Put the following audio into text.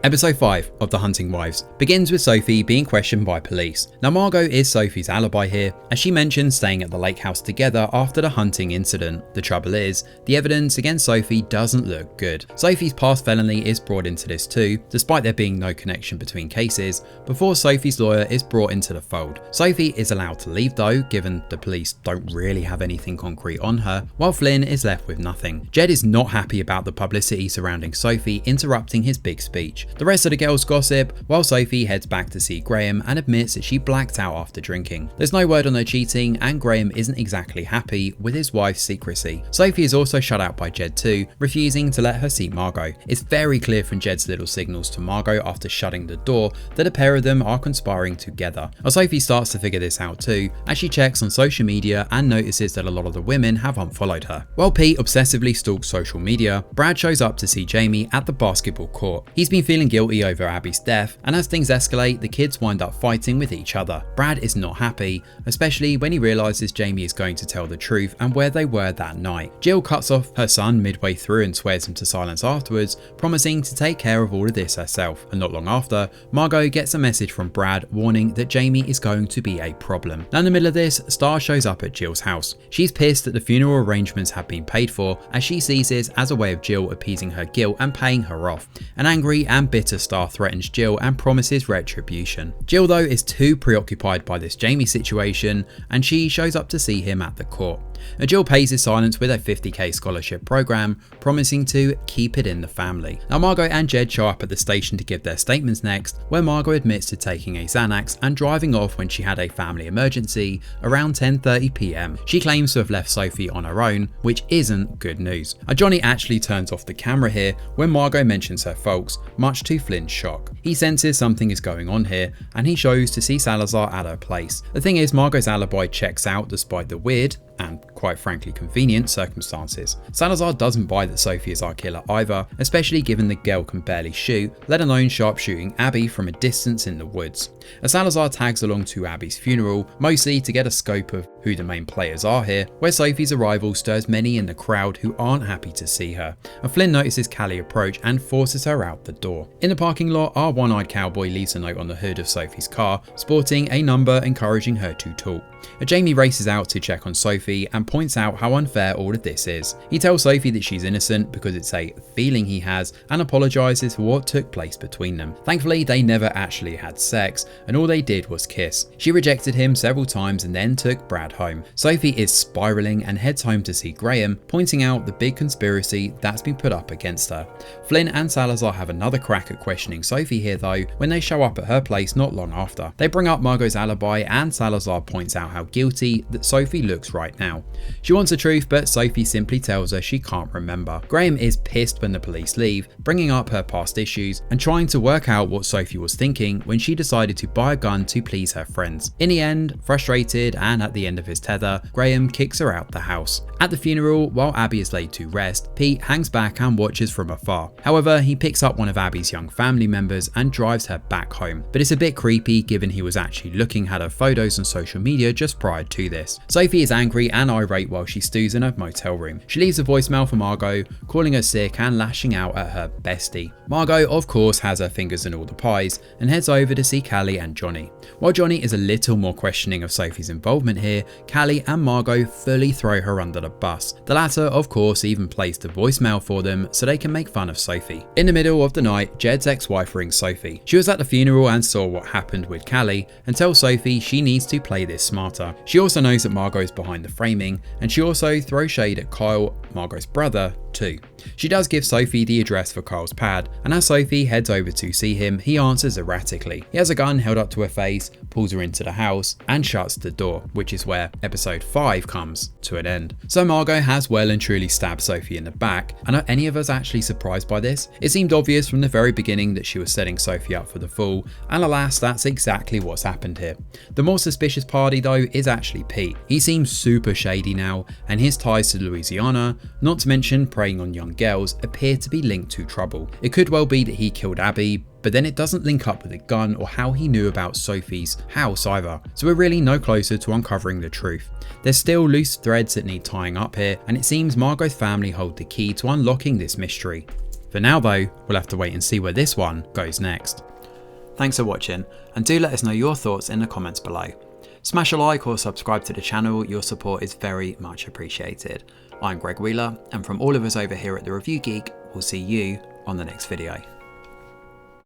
Episode 5 of The Hunting Wives begins with Sophie being questioned by police. Now Margot is Sophie's alibi here, as she mentions staying at the lake house together after the hunting incident. The trouble is, the evidence against Sophie doesn't look good. Sophie's past felony is brought into this too, despite there being no connection between cases, before Sophie's lawyer is brought into the fold. Sophie is allowed to leave though, given the police don't really have anything concrete on her, while Flynn is left with nothing. Jed is not happy about the publicity surrounding Sophie interrupting his big speech. The rest of the girls gossip, while Sophie heads back to see Graham and admits that she blacked out after drinking. There's no word on her cheating, and Graham isn't exactly happy with his wife's secrecy. Sophie is also shut out by Jed too, refusing to let her see Margot. It's very clear from Jed's little signals to Margot after shutting the door that a pair of them are conspiring together. Well, Sophie starts to figure this out too, as she checks on social media and notices that a lot of the women have unfollowed her. While Pete obsessively stalks social media, Brad shows up to see Jamie at the basketball court. He's been feeling guilty over Abby's death, and as things escalate, the kids wind up fighting with each other. Brad is not happy, especially when he realizes Jamie is going to tell the truth and where they were that night. Jill cuts off her son midway through and swears him to silence afterwards, promising to take care of all of this herself. And not long after, Margot gets a message from Brad warning that Jamie is going to be a problem. Now in the middle of this, Star shows up at Jill's house. She's pissed that the funeral arrangements have been paid for, as she sees this as a way of Jill appeasing her guilt and paying her off. An angry and bitter Star threatens Jill and promises retribution. Jill though is too preoccupied by this Jamie situation, and she shows up to see him at the court. Jill pays his silence with a $50,000 scholarship program, promising to keep it in the family. Now Margot and Jed show up at the station to give their statements next, where Margot admits to taking a Xanax and driving off when she had a family emergency around 10:30 p.m. She claims to have left Sophie on her own, which isn't good news. Johnny actually turns off the camera here when Margot mentions her folks, much to Flynn's shock. He senses something is going on here, and he shows to see Salazar at her place. The thing is, Margot's alibi checks out despite the weird and quite frankly convenient circumstances. Salazar doesn't buy that Sophie is our killer either, especially given the girl can barely shoot, let alone sharpshooting Abby from a distance in the woods. Salazar tags along to Abby's funeral, mostly to get a scope of who the main players are here, where Sophie's arrival stirs many in the crowd who aren't happy to see her. Flynn notices Callie approach and forces her out the door. In the parking lot, our one-eyed cowboy leaves a note on the hood of Sophie's car, sporting a number encouraging her to talk. Jamie races out to check on Sophie and points out how unfair all of this is. He tells Sophie that she's innocent because it's a feeling he has, and apologizes for what took place between them. Thankfully, they never actually had sex, and all they did was kiss. She rejected him several times and then took Brad home. Sophie is spiraling and heads home to see Graham, pointing out the big conspiracy that's been put up against her. Flynn and Salazar have another crack at questioning Sophie here though, when they show up at her place not long after. They bring up Margot's alibi, and Salazar points out how guilty that Sophie looks right now. She wants the truth, but Sophie simply tells her she can't remember. Graham is pissed when the police leave, bringing up her past issues and trying to work out what Sophie was thinking when she decided to buy a gun to please her friends. In the end, frustrated and at the end of his tether, Graham kicks her out the house. At the funeral, while Abby is laid to rest, Pete hangs back and watches from afar. However, he picks up one of Abby's young family members and drives her back home. But it's a bit creepy given he was actually looking at her photos on social media just prior to this. Sophie is angry and irate while she stews in her motel room. She leaves a voicemail for Margot, calling her sick and lashing out at her bestie. Margot, of course, has her fingers in all the pies and heads over to see Callie and Johnny. While Johnny is a little more questioning of Sophie's involvement here, Callie and Margot fully throw her under the bus. The latter, of course, even placed a voicemail for them so they can make fun of Sophie. In the middle of the night, Jed's ex-wife rings Sophie. She was at the funeral and saw what happened with Callie and tells Sophie she needs to play this smarter. She also knows that Margot is behind the framing, and she also throws shade at Kyle, Margot's brother, too. She does give Sophie the address for Kyle's pad, and as Sophie heads over to see him, he answers erratically. He has a gun held up to her face, pulls her into the house, and shuts the door, which is where episode 5 comes to an end. So Margot has well and truly stabbed Sophie in the back, and are any of us actually surprised by this? It seemed obvious from the very beginning that she was setting Sophie up for the fall, and alas, that's exactly what's happened here. The more suspicious party though is actually Pete. He seems super shady now, and his ties to Louisiana, not to mention preying on young girls, appear to be linked to trouble. It could well be that he killed Abby, but then it doesn't link up with a gun or how he knew about Sophie's house either, so we're really no closer to uncovering the truth. There's still loose threads that need tying up here, and it seems Margot's family hold the key to unlocking this mystery. For now though, we'll have to wait and see where this one goes next. Thanks for watching, and do let us know your thoughts in the comments below. Smash a like or subscribe to the channel, your support is very much appreciated. I'm Greg Wheeler, and from all of us over here at The Review Geek, we'll see you on the next video.